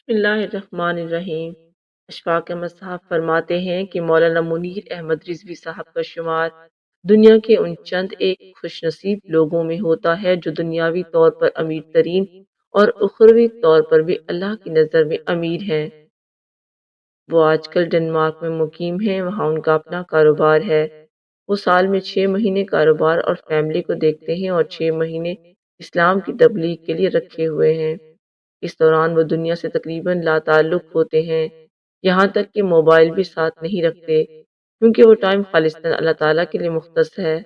بسم اللہ الرحمن الرحیم۔ اشفاق احمد صاحب فرماتے ہیں کہ مولانا منیر احمد رضوی صاحب کا شمار دنیا کے ان چند ایک خوش نصیب لوگوں میں ہوتا ہے جو دنیاوی طور پر امیر ترین اور اخروی طور پر بھی اللہ کی نظر میں امیر ہیں۔ وہ آج کل ڈنمارک میں مقیم ہیں، وہاں ان کا اپنا کاروبار ہے۔ وہ سال میں 6 مہینے کاروبار اور فیملی کو دیکھتے ہیں اور 6 مہینے اسلام کی تبلیغ کے لیے رکھے ہوئے ہیں۔ اس دوران وہ دنیا سے تقریباً لا تعلق ہوتے ہیں، یہاں تک کہ موبائل بھی ساتھ نہیں رکھتے، کیونکہ وہ ٹائم خالصتاً اللہ تعالیٰ کے لیے مختص ہے۔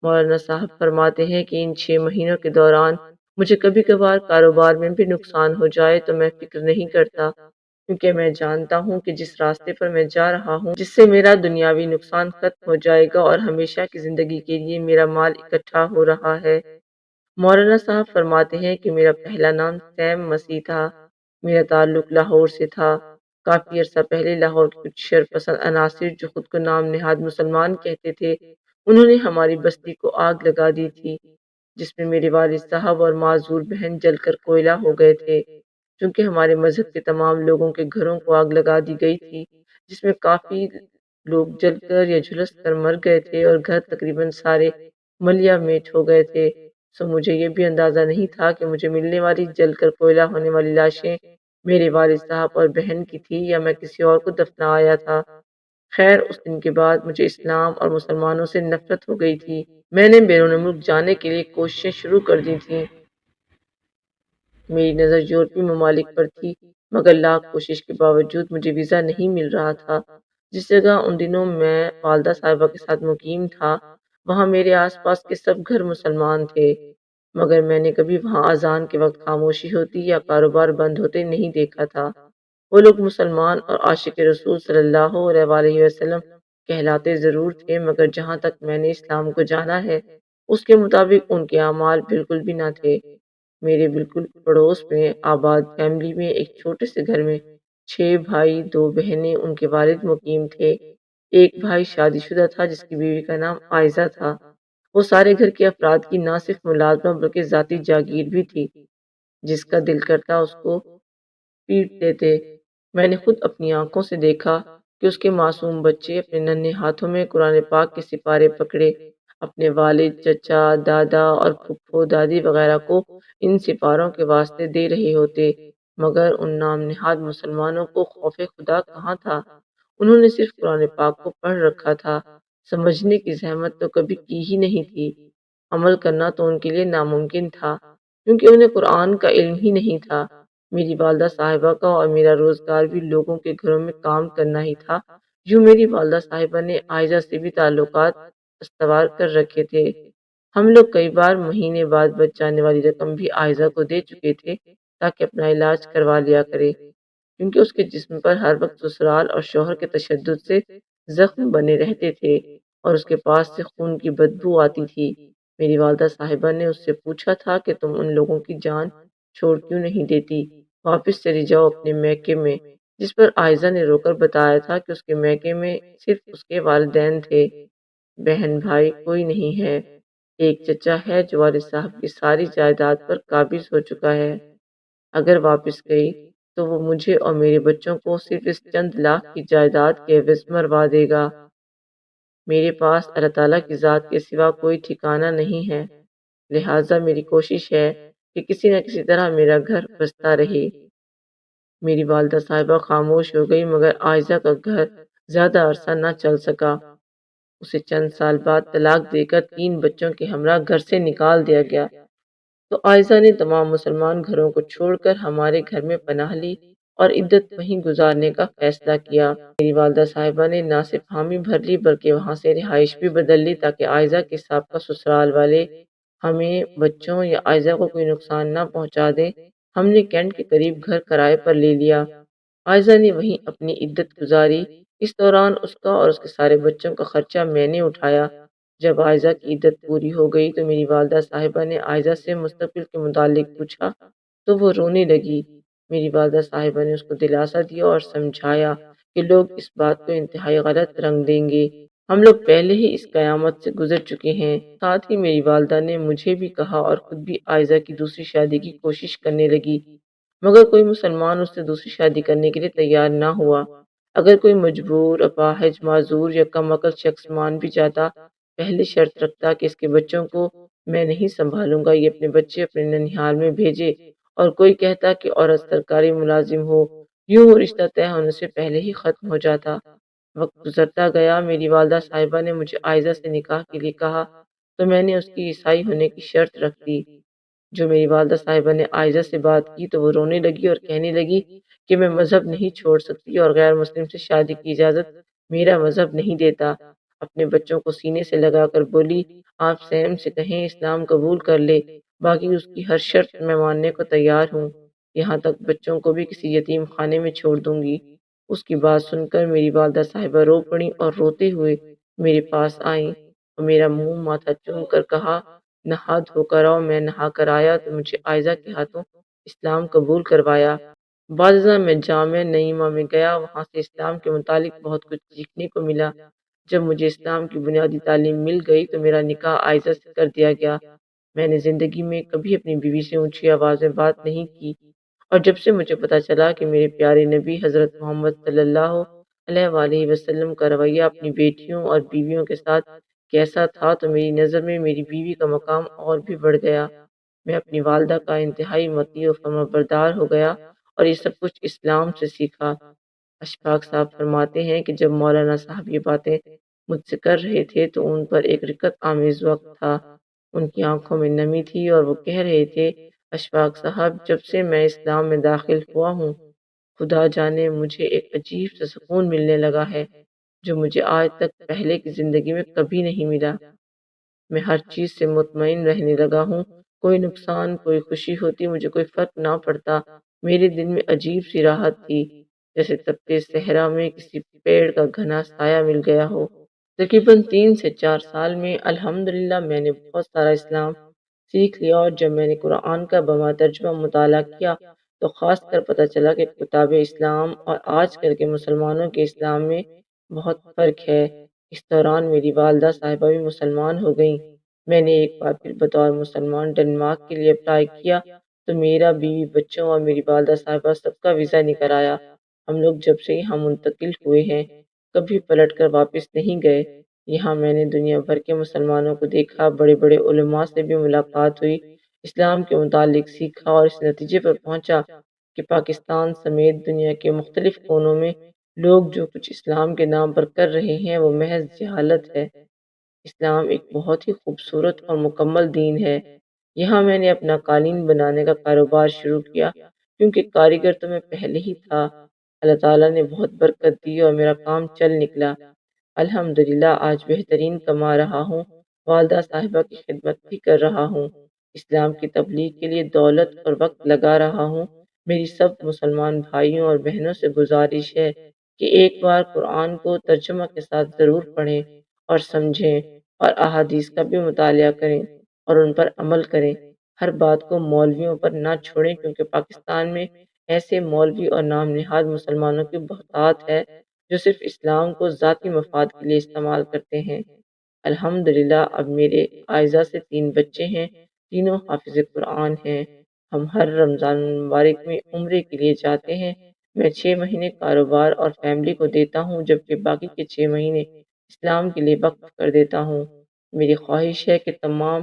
مولانا صاحب فرماتے ہیں کہ ان 6 مہینوں کے دوران مجھے کبھی کبھار کاروبار میں بھی نقصان ہو جائے تو میں فکر نہیں کرتا، کیونکہ میں جانتا ہوں کہ جس راستے پر میں جا رہا ہوں، جس سے میرا دنیاوی نقصان ختم ہو جائے گا اور ہمیشہ کی زندگی کے لیے میرا مال اکٹھا ہو رہا ہے۔ مولانا صاحب فرماتے ہیں کہ میرا پہلا نام سیم مسیح تھا۔ میرا تعلق لاہور سے تھا۔ کافی عرصہ پہلے لاہور کے کچھ شرپسند عناصر جو خود کو نام نہاد مسلمان کہتے تھے، انہوں نے ہماری بستی کو آگ لگا دی تھی، جس میں میرے والد صاحب اور معذور بہن جل کر کوئلہ ہو گئے تھے۔ چونکہ ہمارے مذہب کے تمام لوگوں کے گھروں کو آگ لگا دی گئی تھی، جس میں کافی لوگ جل کر یا جھلس کر مر گئے تھے اور گھر تقریباً سارے ملیا میٹ ہو گئے تھے۔ سو مجھے یہ بھی اندازہ نہیں تھا کہ مجھے ملنے والی جل کر کوئلہ ہونے والی لاشیں میرے والد صاحب اور بہن کی تھی یا میں کسی اور کو دفنا آیا تھا۔ خیر، اس دن کے بعد مجھے اسلام اور مسلمانوں سے نفرت ہو گئی تھی۔ میں نے بیرون ملک جانے کے لیے کوششیں شروع کر دی تھیں۔ میری نظر یورپی ممالک پر تھی، مگر لاکھ کوشش کے باوجود مجھے ویزا نہیں مل رہا تھا۔ جس جگہ ان دنوں میں والدہ صاحبہ کے ساتھ مقیم تھا، وہاں میرے آس پاس کے سب گھر مسلمان تھے، مگر میں نے کبھی وہاں اذان کے وقت خاموشی ہوتی یا کاروبار بند ہوتے نہیں دیکھا تھا۔ وہ لوگ مسلمان اور عاشق رسول صلی اللہ علیہ وآلہ وسلم کہلاتے ضرور تھے، مگر جہاں تک میں نے اسلام کو جانا ہے، اس کے مطابق ان کے اعمال بالکل بھی نہ تھے۔ میرے بالکل پڑوس میں آباد فیملی میں ایک چھوٹے سے گھر میں 6 بھائی 2 بہنیں ان کے والد مقیم تھے۔ ایک بھائی شادی شدہ تھا جس کی بیوی کا نام عائزہ تھا۔ وہ سارے گھر کے افراد کی نہ صرف ملازمہ بلکہ ذاتی جاگیر بھی تھی، جس کا دل کرتا اس کو پیٹ دیتے۔ میں نے خود اپنی آنکھوں سے دیکھا کہ اس کے معصوم بچے اپنے ننھے ہاتھوں میں قرآن پاک کے سپارے پکڑے اپنے والد، چچا، دادا اور پھپھو دادی وغیرہ کو ان سپاروں کے واسطے دے رہے ہوتے، مگر ان نام نہاد مسلمانوں کو خوف خدا کہاں تھا؟ انہوں نے صرف قرآن پاک کو پڑھ رکھا تھا، سمجھنے کی زحمت تو کبھی کی ہی نہیں تھی۔ عمل کرنا تو ان کے لیے ناممکن تھا، کیونکہ انہیں قرآن کا علم ہی نہیں تھا۔ میری والدہ صاحبہ کا اور میرا روزگار بھی لوگوں کے گھروں میں کام کرنا ہی تھا۔ یوں میری والدہ صاحبہ نے عائزہ سے بھی تعلقات استوار کر رکھے تھے۔ ہم لوگ کئی بار مہینے بعد بچ جانے والی رقم بھی عائزہ کو دے چکے تھے تاکہ اپنا علاج کروا لیا کرے، کیونکہ اس کے جسم پر ہر وقت سسرال اور شوہر کے تشدد سے زخم بنے رہتے تھے اور اس کے پاس سے خون کی بدبو آتی تھی۔ میری والدہ صاحبہ نے اس سے پوچھا تھا کہ تم ان لوگوں کی جان چھوڑ کیوں نہیں دیتی، واپس چلی جاؤ اپنے میکے میں، جس پر عائزہ نے رو کر بتایا تھا کہ اس کے میکے میں صرف اس کے والدین تھے، بہن بھائی کوئی نہیں ہے۔ ایک چچا ہے جو والد صاحب کی ساری جائیداد پر قابض ہو چکا ہے۔ اگر واپس گئی تو وہ مجھے اور میرے بچوں کو صرف اس چند لاکھ کی جائیداد کے عوض مروا دے گا۔ میرے پاس اللہ تعالیٰ کی ذات کے سوا کوئی ٹھکانہ نہیں ہے، لہٰذا میری کوشش ہے کہ کسی نہ کسی طرح میرا گھر بستا رہے۔ میری والدہ صاحبہ خاموش ہو گئی، مگر عائزہ کا گھر زیادہ عرصہ نہ چل سکا۔ اسے چند سال بعد طلاق دے کر 3 بچوں کے ہمراہ گھر سے نکال دیا گیا، تو عائزہ نے تمام مسلمان گھروں کو چھوڑ کر ہمارے گھر میں پناہ لی اور عدت وہیں گزارنے کا فیصلہ کیا۔ میری والدہ صاحبہ نے نہ صرف حامی بھر لی بلکہ وہاں سے رہائش بھی بدل لی تاکہ عائزہ کے سابقہ سسرال والے ہمیں، بچوں یا عائزہ کو کوئی نقصان نہ پہنچا دیں۔ ہم نے کینٹ کے قریب گھر کرائے پر لے لیا۔ عائزہ نے وہیں اپنی عدت گزاری۔ اس دوران اس کا اور اس کے سارے بچوں کا خرچہ میں نے اٹھایا۔ جب عائزہ کی عدت پوری ہو گئی تو میری والدہ صاحبہ نے عائزہ سے مستقبل کے متعلق پوچھا تو وہ رونے لگی۔ میری والدہ صاحبہ نے اس کو دلاسا دیا اور سمجھایا کہ لوگ اس بات کو انتہائی غلط رنگ دیں گے، ہم لوگ پہلے ہی اس قیامت سے گزر چکے ہیں۔ ساتھ ہی میری والدہ نے مجھے بھی کہا اور خود بھی عائزہ کی دوسری شادی کی کوشش کرنے لگی۔ مگر کوئی مسلمان اس سے دوسری شادی کرنے کے لیے تیار نہ ہوا۔ اگر کوئی مجبور، اپاہج، معذور یا کم عقل شخص مان بھی جاتا، پہلے شرط رکھتا کہ اس کے بچوں کو میں نہیں سنبھالوں گا، یہ اپنے بچے اپنے ننھیال میں بھیجے، اور کوئی کہتا کہ عورت سرکاری ملازم ہو، یوں وہ رشتہ طے ہونے سے پہلے ہی ختم ہو جاتا۔ وقت گزرتا گیا، میری والدہ صاحبہ نے مجھے عائزہ سے نکاح کے لیے کہا تو میں نے اس کی عیسائی ہونے کی شرط رکھ دی۔ جو میری والدہ صاحبہ نے عائزہ سے بات کی تو وہ رونے لگی اور کہنے لگی کہ میں مذہب نہیں چھوڑ سکتی اور غیر مسلم سے شادی کی اجازت میرا مذہب نہیں دیتا۔ اپنے بچوں کو سینے سے لگا کر بولی، آپ سیم سے کہیں اسلام قبول کر لے، باقی اس کی ہر شرط میں ماننے کو تیار ہوں، یہاں تک بچوں کو بھی کسی یتیم خانے میں چھوڑ دوں گی۔ اس کی بات سن کر میری والدہ صاحبہ رو پڑیں اور روتے ہوئے میرے پاس آئیں اور میرا منہ ماتھا چوم کر کہا، نہا دھو کر آؤ۔ میں نہا کر آیا تو مجھے عائزہ کے ہاتھوں اسلام قبول کروایا۔ بعد ازاں میں جامعہ نعیمہ میں گیا، وہاں سے اسلام کے متعلق بہت کچھ سیکھنے کو ملا۔ جب مجھے اسلام کی بنیادی تعلیم مل گئی تو میرا نکاح عائزہ سے کر دیا گیا۔ میں نے زندگی میں کبھی اپنی بیوی سے اونچی آواز میں بات نہیں کی، اور جب سے مجھے پتا چلا کہ میرے پیارے نبی حضرت محمد صلی اللہ علیہ وآلہ وسلم کا رویہ اپنی بیٹیوں اور بیویوں کے ساتھ کیسا تھا تو میری نظر میں میری بیوی کا مقام اور بھی بڑھ گیا۔ میں اپنی والدہ کا انتہائی مطیع و فرمانبردار ہو گیا اور یہ سب کچھ اسلام سے سیکھا۔ اشفاق صاحب فرماتے ہیں کہ جب مولانا صاحب یہ باتیں مجھ سے کر رہے تھے تو ان پر ایک رکت آمیز وقت تھا، ان کی آنکھوں میں نمی تھی اور وہ کہہ رہے تھے، اشفاق صاحب، جب سے میں اسلام میں داخل ہوا ہوں، خدا جانے مجھے ایک عجیب سا سکون ملنے لگا ہے جو مجھے آج تک پہلے کی زندگی میں کبھی نہیں ملا۔ میں ہر چیز سے مطمئن رہنے لگا ہوں، کوئی نقصان، کوئی خوشی ہوتی، مجھے کوئی فرق نہ پڑتا۔ میرے دل میں عجیب سی راحت تھی، جیسے تپتے صحرا میں کسی پیڑ کا گھنا سایہ مل گیا ہو۔ تقریباً 3 سے 4 سال میں الحمدللہ میں نے بہت سارا اسلام سیکھ لیا، اور جب میں نے قرآن کا بما ترجمہ مطالعہ کیا تو خاص کر پتہ چلا کہ کتاب اسلام اور آج کل کے مسلمانوں کے اسلام میں بہت فرق ہے۔ اس دوران میری والدہ صاحبہ بھی مسلمان ہو گئیں۔ میں نے ایک بار پھر بطور مسلمان ڈنمارک کے لیے اپلائی کیا تو میرا بیوی بچوں اور میری والدہ صاحبہ سب کا ویزا نکل آیا۔ ہم لوگ جب سے یہاں منتقل ہوئے ہیں کبھی پلٹ کر واپس نہیں گئے۔ یہاں میں نے دنیا بھر کے مسلمانوں کو دیکھا، بڑے بڑے علماء سے بھی ملاقات ہوئی، اسلام کے متعلق سیکھا اور اس نتیجے پر پہنچا کہ پاکستان سمیت دنیا کے مختلف کونوں میں لوگ جو کچھ اسلام کے نام پر کر رہے ہیں وہ محض جہالت ہے۔ اسلام ایک بہت ہی خوبصورت اور مکمل دین ہے۔ یہاں میں نے اپنا قالین بنانے کا کاروبار شروع کیا کیونکہ کاریگر تو میں پہلے ہی تھا۔ اللہ تعالیٰ نے بہت برکت دی اور میرا کام چل نکلا۔ الحمدللہ آج بہترین کما رہا ہوں، والدہ صاحبہ کی خدمت بھی کر رہا ہوں، اسلام کی تبلیغ کے لیے دولت اور وقت لگا رہا ہوں۔ میری سب مسلمان بھائیوں اور بہنوں سے گزارش ہے کہ ایک بار قرآن کو ترجمہ کے ساتھ ضرور پڑھیں اور سمجھیں، اور احادیث کا بھی مطالعہ کریں اور ان پر عمل کریں۔ ہر بات کو مولویوں پر نہ چھوڑیں کیونکہ پاکستان میں ایسے مولوی اور نام نہاد مسلمانوں کی بہتات ہے جو صرف اسلام کو ذاتی مفاد کے لیے استعمال کرتے ہیں۔ الحمدللہ اب میرے عائزہ سے 3 بچے ہیں، تینوں حافظ قرآن ہیں۔ ہم ہر رمضان المبارک میں عمرے کے لیے جاتے ہیں۔ میں 6 مہینے کاروبار اور فیملی کو دیتا ہوں جبکہ باقی کے 6 مہینے اسلام کے لیے وقف کر دیتا ہوں۔ میری خواہش ہے کہ تمام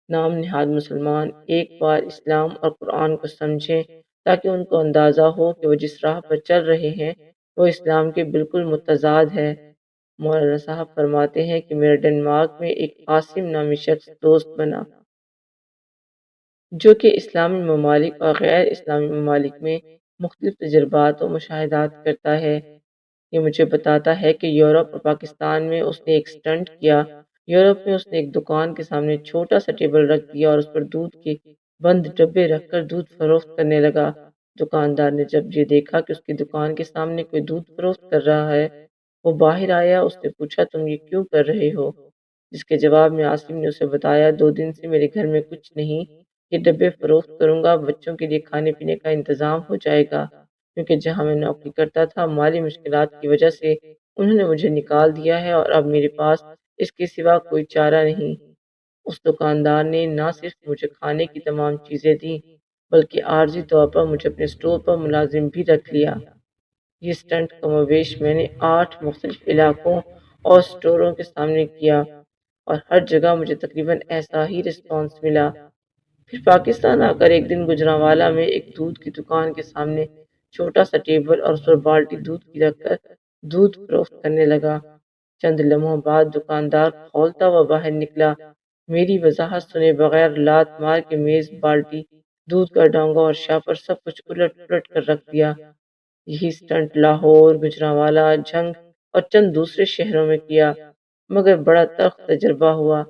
نام نہاد مسلمان ایک بار اسلام اور قرآن کو سمجھیں تاکہ ان کو اندازہ ہو کہ وہ جس راہ پر چل رہے ہیں وہ اسلام کے بالکل متضاد ہے۔ مولانا صاحب فرماتے ہیں کہ میرا ڈنمارک میں ایک عاصم نامی شخص دوست بنا جو کہ اسلامی ممالک اور غیر اسلامی ممالک میں مختلف تجربات و مشاہدات کرتا ہے۔ یہ مجھے بتاتا ہے کہ یورپ اور پاکستان میں اس نے ایک سٹنٹ کیا۔ یورپ میں اس نے ایک دکان کے سامنے چھوٹا سا ٹیبل رکھ دیا اور اس پر دودھ کے بند ڈبے رکھ کر دودھ فروخت کرنے لگا۔ دکاندار نے جب یہ دیکھا کہ اس کی دکان کے سامنے کوئی دودھ فروخت کر رہا ہے، وہ باہر آیا، اس سے پوچھا، تم یہ کیوں کر رہے ہو؟ جس کے جواب میں عاصم نے اسے بتایا، 2 دن سے میرے گھر میں کچھ نہیں، یہ ڈبے فروخت کروں گا، بچوں کے لیے کھانے پینے کا انتظام ہو جائے گا، کیونکہ جہاں میں نوکری کرتا تھا مالی مشکلات کی وجہ سے انہوں نے مجھے نکال دیا ہے اور اب میرے پاس اس کے سوا کوئی چارہ نہیں۔ اس دکاندار نے نہ صرف مجھے کھانے کی تمام چیزیں دیں بلکہ عارضی طور پر مجھے اپنے اسٹور پر ملازم بھی رکھ لیا۔ یہ اسٹنٹ کم و بیش میں نے 8 مختلف علاقوں اور اسٹوروں کے سامنے کیا اور ہر جگہ مجھے تقریباً ایسا ہی رسپانس ملا۔ پھر پاکستان آ کر ایک دن گجرانوالہ میں ایک دودھ کی دکان کے سامنے چھوٹا سا ٹیبل اور اس پر بالٹی دودھ کی رکھ کر دودھ فروخت کرنے لگا۔ چند لمحوں بعد دکاندار کھولتا ہوا باہر نکلا۔ میری وضاحت سنے بغیر لات مار کے میز، بالٹی، دودھ کا ڈونگا اور شاپر سب کچھ الٹ پلٹ کر رکھ دیا۔ یہی سٹنٹ لاہور، گجرانوالہ، جھنگ اور چند دوسرے شہروں میں کیا، مگر بڑا تلخ تجربہ ہوا۔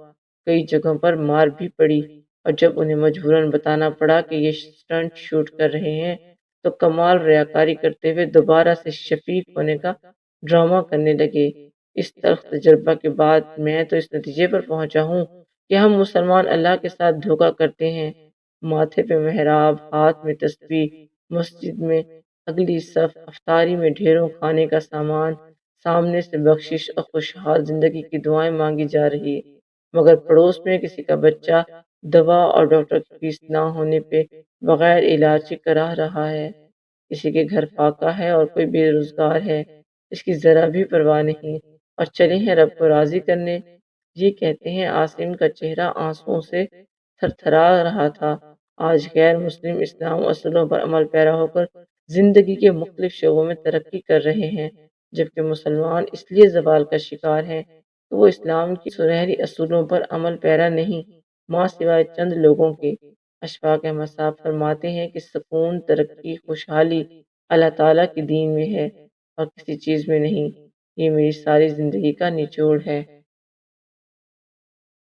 کئی جگہوں پر مار بھی پڑی، اور جب انہیں مجبوراً بتانا پڑا کہ یہ سٹنٹ شوٹ کر رہے ہیں تو کمال ریاکاری کرتے ہوئے دوبارہ سے شفیق ہونے کا ڈرامہ کرنے لگے۔ اس تلخ تجربہ کے بعد میں تو اس نتیجے پر پہنچا ہوں کہ ہم مسلمان اللہ کے ساتھ دھوکہ کرتے ہیں۔ ماتھے پہ محراب، ہاتھ میں تسبیح، مسجد میں اگلی صف، افطاری میں ڈھیروں کھانے کا سامان، سامنے سے بخشش اور خوشحال زندگی کی دعائیں مانگی جا رہی ہے، مگر پڑوس میں کسی کا بچہ دوا اور ڈاکٹر کی فیس نہ ہونے پہ بغیر علاج کے کراہ رہا ہے، کسی کے گھر فاقہ ہے اور کوئی بے روزگار ہے، اس کی ذرا بھی پرواہ نہیں، اور چلے ہیں رب کو راضی کرنے۔ یہ کہتے ہیں عاصم کا چہرہ آنسوؤں سے تھر تھرا رہا تھا۔ آج غیر مسلم اسلام اصولوں پر عمل پیرا ہو کر زندگی کے مختلف شعبوں میں ترقی کر رہے ہیں، جبکہ مسلمان اس لیے زوال کا شکار ہیں کہ وہ اسلام کی سنہری اصولوں پر عمل پیرا نہیں، ماں سوائے چند لوگوں کے۔ اشفاق احمد صاحب فرماتے ہیں کہ سکون، ترقی، خوشحالی اللہ تعالیٰ کے دین میں ہے اور کسی چیز میں نہیں۔ یہ میری ساری زندگی کا نچوڑ ہے۔